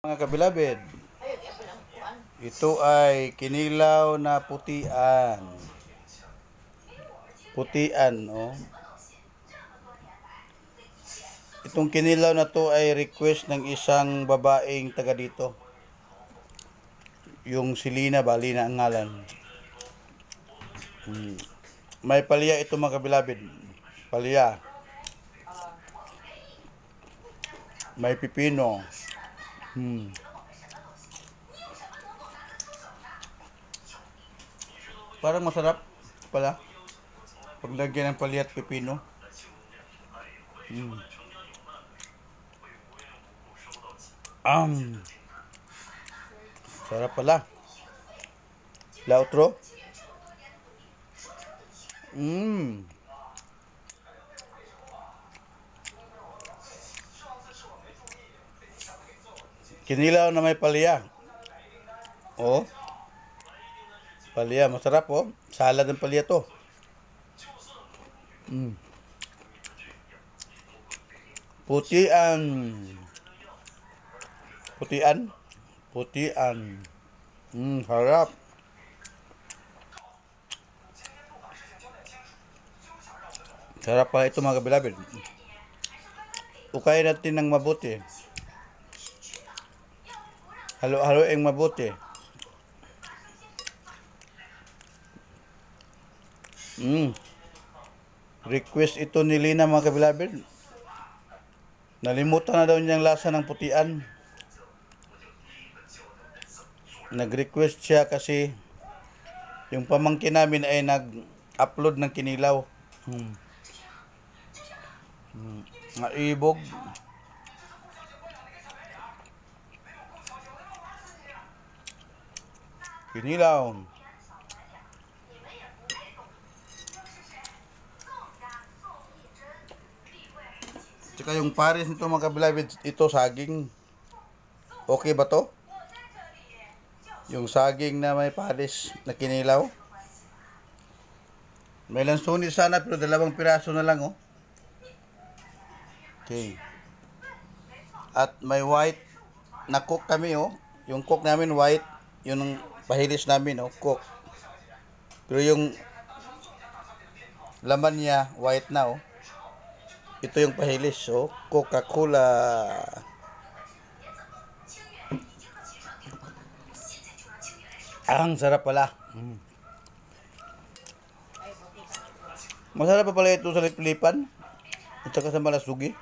Mga kabilabid, ito ay kinilaw na putian. Putian, oh. Itong kinilaw na to ay request ng isang babaeng taga dito. Yung Silina, bali na ang ngalan. May palya ito mga kabilabid. Palya. May pipino. Parang masarap pala paglagyan ng palya at pipino. Sarap pala. Lautro. Kinilaw na may palya. Oh. Palya, masarap oh. Salad ng palya to. Putian. Putian. Putian. Harap. Sarap pa ito mga kabilabid. Ukayin natin ng mabuti. Halo-haloing mabuti. Request ito ni Lina mga kabilabid. Nalimutan na daw niyang lasa ng putian. Nag-request siya kasi yung pamangkin namin ay nag-upload ng kinilaw. Naibog. Kinilaw. Tsaka yung pares nito mga kabilabid, ito saging. Okay ba to? Yung saging na may pares na kinilaw. May lansunis sana pero 2 piraso na lang oh. Okay. At may white na cook kami oh. Yung cook namin white, yung pahilis namin oh, cook. Pero yung laman niya white na oh. Ito yung pahilis oh, Coca-Cola. Ang sarap pala. Masarap pa pala ito sa liplipan at saka sa malasugi.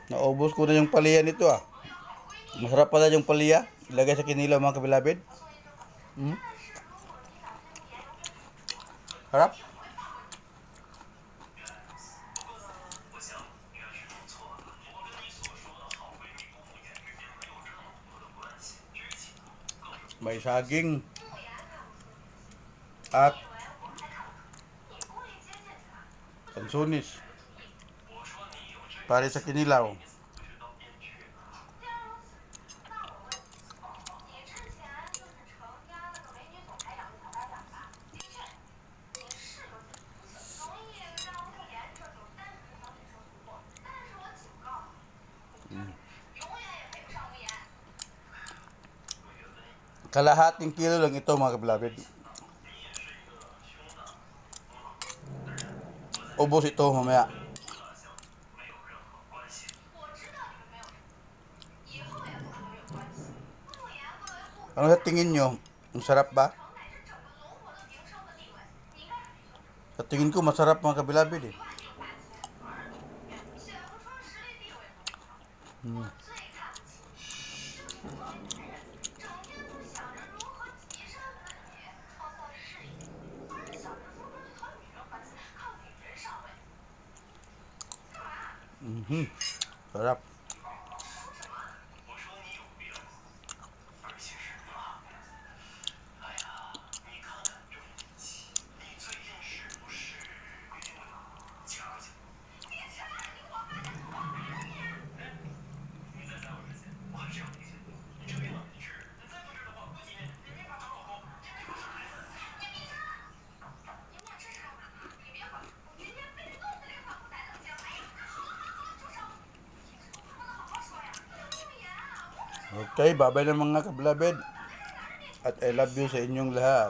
Naubos ko na yung palya nito ah. Masarap pala yung palya. Ilagay sa kinilaw mga kabilabid. Harap. May saging at pansunis para sa kinilaw. Kalahating kilo lang ito mga kabilabid. Ubos ito mamaya. Ano sa tingin nyo? Ang sarap ba? Sa tingin ko masarap mga kabilabid eh. Sarap. Okay, bye-bye na mga kablabed. At I love you sa inyong lahat.